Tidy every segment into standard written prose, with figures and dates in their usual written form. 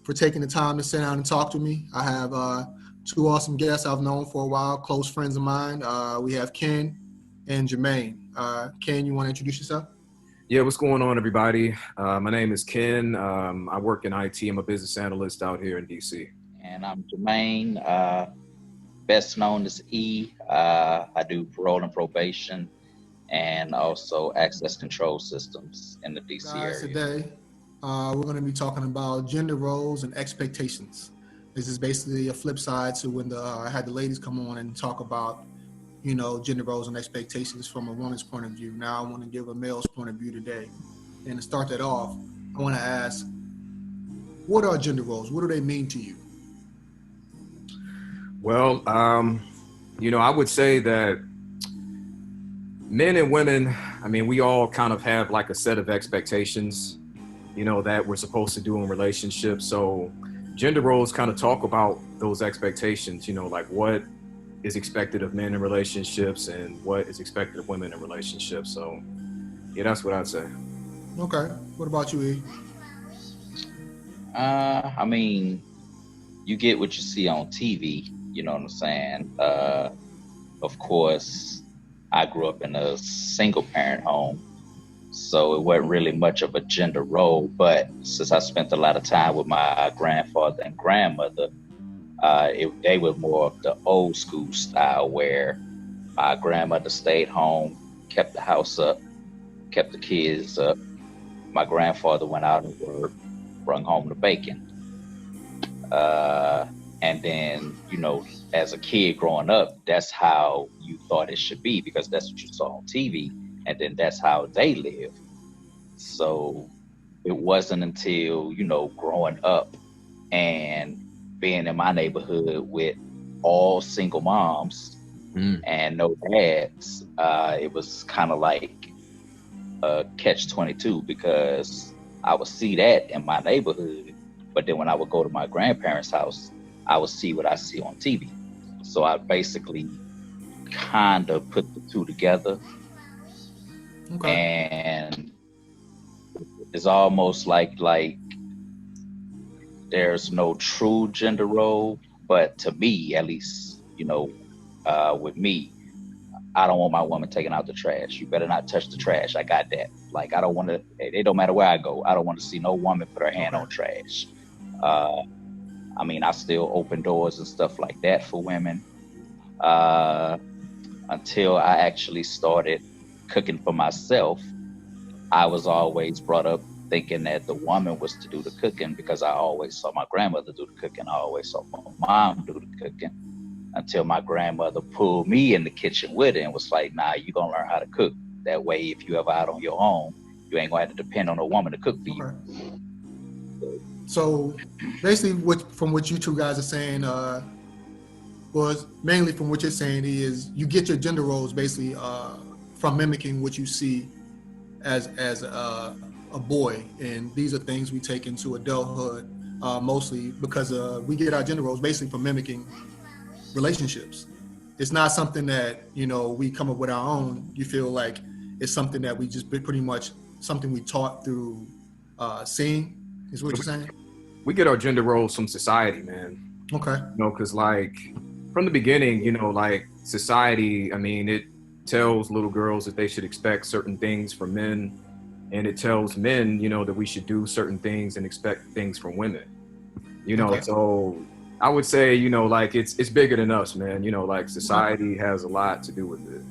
for taking the time to sit down and talk to me. I have two awesome guests I've known for a while, close friends of mine. We have Ken and Jermaine. Ken, you want to introduce yourself? Yeah, what's going on, everybody? My name is Ken. I work in IT. I'm a business analyst out here in DC. And I'm Jermaine, best known as E. I do parole and probation and also access control systems in the DC Guys, area. today we're going to be talking about gender roles and expectations. This is basically a flip side to when I had the ladies come on and talk about, gender roles and expectations from a woman's point of view. Now I want to give a male's point of view today. And to start that off, I want to ask, what are gender roles? What do they mean to you? Well, I would say that men and women, we all kind of have like a set of expectations, that we're supposed to do in relationships. So gender roles kind of talk about those expectations, like what is expected of men in relationships and what is expected of women in relationships. So yeah, that's what I'd say. Okay. What about you, E? You get what you see on TV, you know what I'm saying? Of course, I grew up in a single parent home, so it wasn't really much of a gender role. But since I spent a lot of time with my grandfather and grandmother, they were more of the old school style where my grandmother stayed home, kept the house up, kept the kids up. My grandfather went out and worked, brought home the bacon. And then, as a kid growing up, that's how you thought it should be because that's what you saw on TV. And then that's how they live. So it wasn't until, growing up and being in my neighborhood with all single moms and no dads, it was kind of like a catch-22 because I would see that in my neighborhood, but then when I would go to my grandparents' house, I would see what I see on TV. So I basically kind of put the two together. Okay. And it's almost like there's no true gender role, but to me, at least, with me, I don't want my woman taking out the trash. You better not touch the trash. I got that. Like, I don't want to, it don't matter where I go. I don't want to see no woman put her hand on trash. I still open doors and stuff like that for women. Until I actually started cooking for myself, I was always brought up thinking that the woman was to do the cooking because I always saw my grandmother do the cooking. I always saw my mom do the cooking until my grandmother pulled me in the kitchen with her and was like, nah, you gonna learn how to cook. That way, if you ever out on your own, you ain't gonna have to depend on a woman to cook for you. Okay. So basically from what you two guys are saying, was mainly from what you're saying is you get your gender roles basically from mimicking what you see as a boy, and these are things we take into adulthood mostly because we get our gender roles basically from mimicking relationships. It's not something that we come up with our own. You feel like it's something that we just pretty much something we taught through seeing. Is what you're saying? We get our gender roles from society, man. Okay. Because like from the beginning, like society, it tells little girls that they should expect certain things from men, and it tells men, that we should do certain things and expect things from women. Okay. So I would say, like it's bigger than us, man. Like society has a lot to do with it.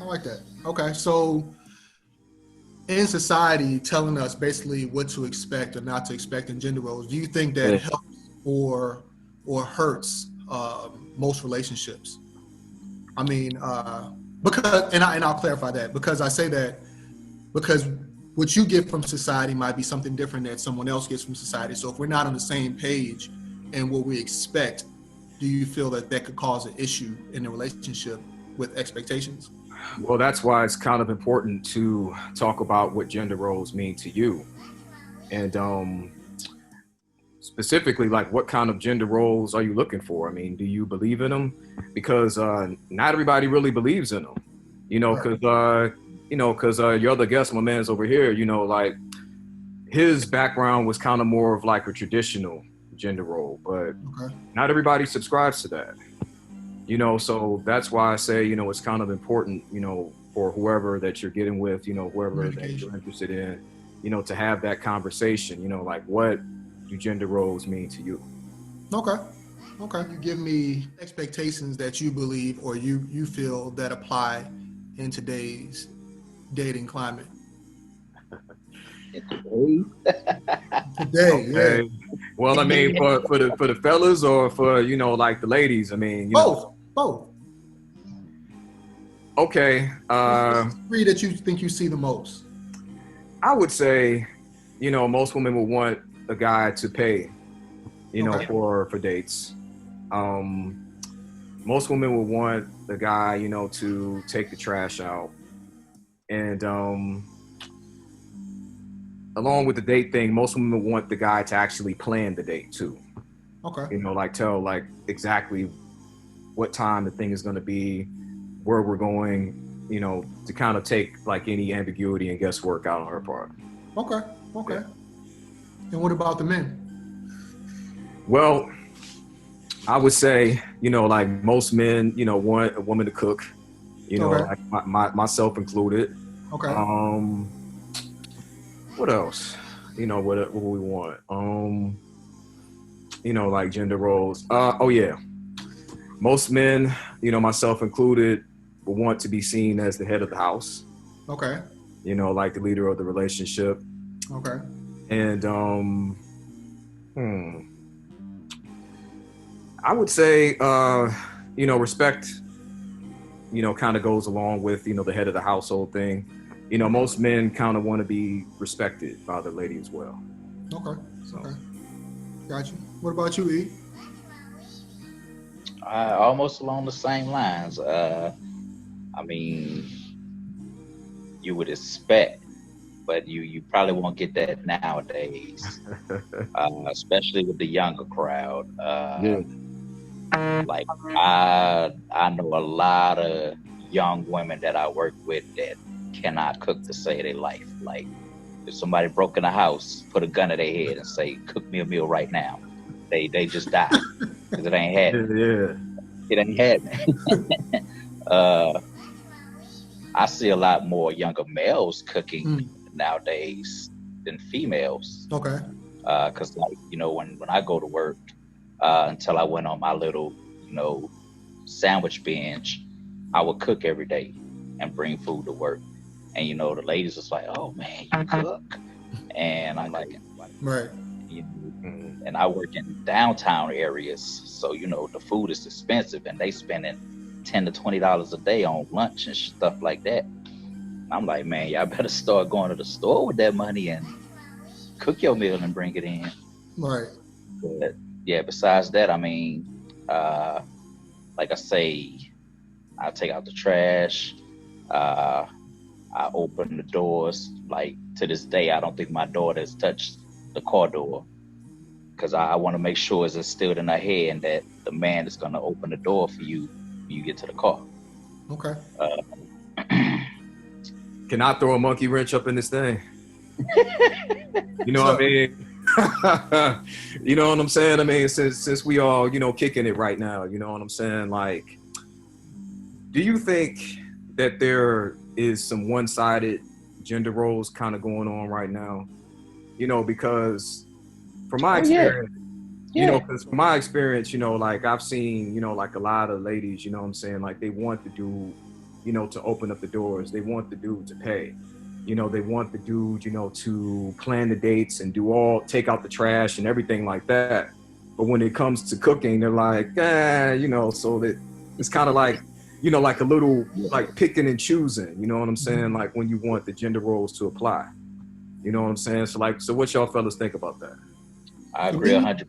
I like that. Okay, so in society telling us basically what to expect or not to expect in gender roles, do you think that helps or hurts most relationships? Because and I'll clarify that because I say that because what you get from society might be something different that someone else gets from society. So if we're not on the same page in what we expect, do you feel that could cause an issue in the relationship with expectations? Well, that's why it's kind of important to talk about what gender roles mean to you. And specifically, like what kind of gender roles are you looking for? Do you believe in them? Because not everybody really believes in them, because your other guest, my man's over here, like his background was kind of more of like a traditional gender role, but Okay. not everybody subscribes to that. So that's why I say, it's kind of important, for whoever that you're getting with, whoever that Communication. you're interested in, to have that conversation, like what do gender roles mean to you? Okay. Okay. You give me expectations that you believe or you feel that apply in today's dating climate. Today, yeah. Okay. Well, I mean, for the fellas or for, like the ladies, I mean, Both. Both. okay. What's the three that you think you see the most? I would say, most women will want a guy to pay, Okay. for dates. Um, Most women will want the guy, to take the trash out. And along with the date thing, most women want the guy to actually plan the date too. Okay. Like tell like exactly what time the thing is going to be, where we're going, to kind of take like any ambiguity and guesswork out on her part. Okay. Okay. Yeah. And what about the men? Well, I would say, like most men, want a woman to cook, Okay. like myself included. Okay. What else? What we want? Like gender roles. Oh yeah. Most men, myself included, will want to be seen as the head of the house, Okay. like the leader of the relationship. Okay. And I would say respect, kind of goes along with, the head of the household thing. Most men kind of want to be respected by the lady as well. Okay. So. Okay. Got you. What about you, E? Almost along the same lines. I mean, you would expect, but you probably won't get that nowadays, especially with the younger crowd. Yeah. Like I know a lot of young women that I work with that cannot cook to save their life. Like if somebody broke in the house, put a gun to their head and say, "Cook me a meal right now," they just die because it ain't happening. Yeah. It ain't happening. uh, I see a lot more younger males cooking nowadays than females. Okay. Because like when I go to work, until I went on my little sandwich binge, I would cook every day and bring food to work. And the ladies was like, "Oh man, you cook?" And I'm like, Right. and I work in downtown areas, so the food is expensive, and they spending $10 to $20 a day on lunch and stuff like that. I'm like, man, y'all better start going to the store with that money and cook your meal and bring it in. Right. But yeah, besides that, I mean, like I say, I take out the trash. Uh, I open the doors. Like to this day, I don't think my daughter has touched the car door because I want to make sure it's instilled in her head and that the man is going to open the door for you when you get to the car. Okay. Can I throw a monkey wrench up in this thing? You know what I mean? You know what I'm saying? I mean, since we all, kicking it right now, you know what I'm saying? Like, do you think that there is some one-sided gender roles kind of going on right now? Because from my experience, because from my experience, like I've seen, like a lot of ladies, you know what I'm saying? Like they want the dude, to open up the doors. They want the dude to pay. They want the dude, to plan the dates and take out the trash and everything like that. But when it comes to cooking, they're like, so that it's kind of like, like a little, like picking and choosing, you know what I'm saying? Like when you want the gender roles to apply, you know what I'm saying? So what y'all fellas think about that? I agree 100%.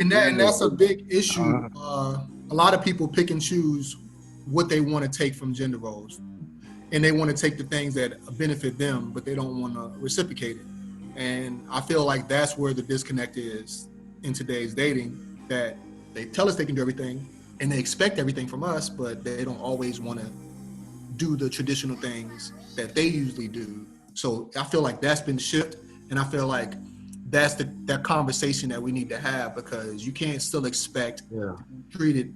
And that's a big issue. A lot of people pick and choose what they want to take from gender roles, and they want to take the things that benefit them, but they don't want to reciprocate it. And I feel like that's where the disconnect is in today's dating, that they tell us they can do everything and they expect everything from us, but they don't always want to do the traditional things that they usually do. So I feel like that's been shifted, and I feel like that's that conversation that we need to have, because you can't still expect Yeah. to be treated,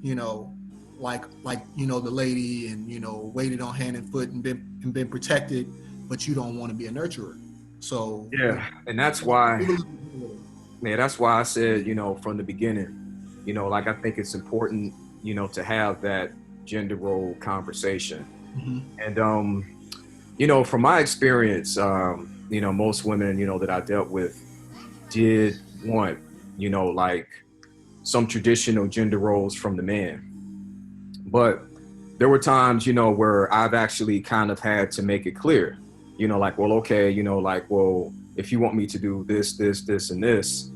like the lady, and waited on hand and foot, and been protected, but you don't want to be a nurturer. So Yeah. And that's why, man, that's why I said, from the beginning, like I think it's important, to have that gender role conversation. Mhm. And from my experience, most women, that I dealt with did want, like some traditional gender roles from the man. But there were times, where I've actually kind of had to make it clear, like, well, okay, like, well, if you want me to do this, this, this, and this,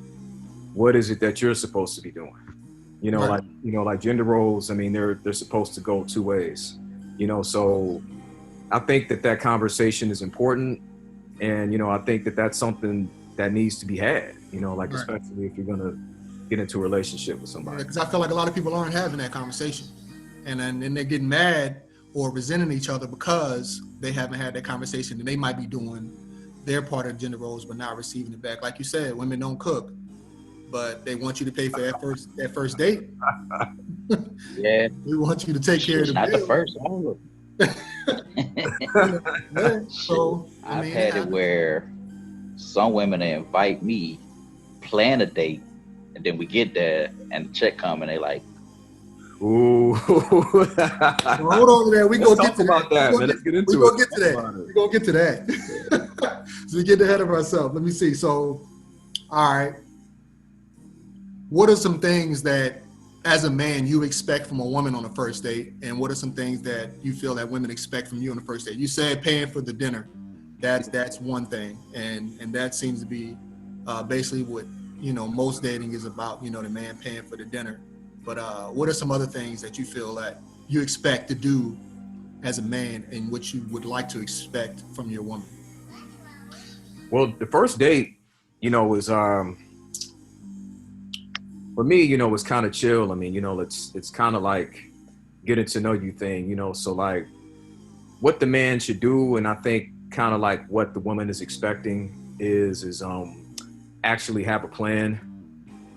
what is it that you're supposed to be doing? Right. Like gender roles, I mean, they're supposed to go two ways, so I think that conversation is important. And, I think that that's something that needs to be had, like, Right. especially if you're going to get into a relationship with Yeah, somebody. because I feel like a lot of people aren't having that conversation, and then they're getting mad or resenting each other because they haven't had that conversation, and they might be doing their part of gender roles but not receiving it back. Like you said, women don't cook, but they want you to pay for that first date. Yeah, They want you to take care of shit, the not the bill. first one. Yeah. So I I've mean, it had it happens. where some women invite me, plan a date, and then we get there and the check come and they like, Ooh. Well, hold on to that. We Let's gonna get talk to that. about that, man. Let's get We into it. gonna get to Talk that. about it. We gonna get to that. So we get ahead of ourselves. Let me see. So, all right. What are some things that, as a man, you expect from a woman on a first date, and what are some things that you feel that women expect from you on the first date? You said paying for the dinner. That's one thing, and that seems to be basically what most dating is about. The man paying for the dinner. But what are some other things that you feel that you expect to do as a man, and what you would like to expect from your woman? Well, the first date, was for me, was kind of chill. I mean, it's kind of like getting to know you thing, so like what the man should do, and I think kind of like what the woman is expecting is actually have a plan,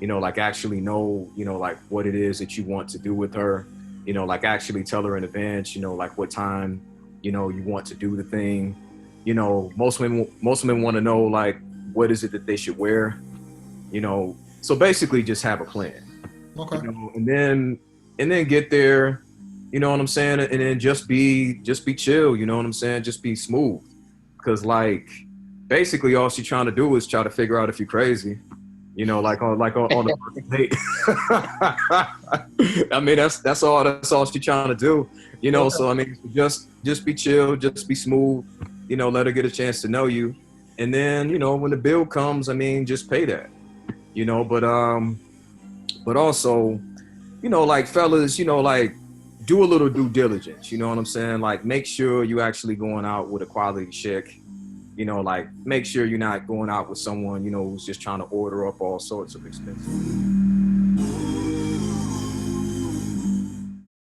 like actually know, like what it is that you want to do with her, like actually tell her in advance, like what time, you want to do the thing. Most women want to know, like, what is it that they should wear, so basically just have a plan, Okay. and then get there, you know what I'm saying, and then just be chill, you know what I'm saying, just be smooth, because like basically all she's trying to do is try to figure out if you're crazy, like on the first date. I mean, that's all she's trying to do, Okay. so I mean, just be chill, just be smooth, let her get a chance to know you, and then when the bill comes, I mean, just pay that, but also, like, fellas, like, do a little due diligence, you know what I'm saying? Like, make sure you actually going out with a quality chick, like, make sure you're not going out with someone, who's just trying to order up all sorts of expenses.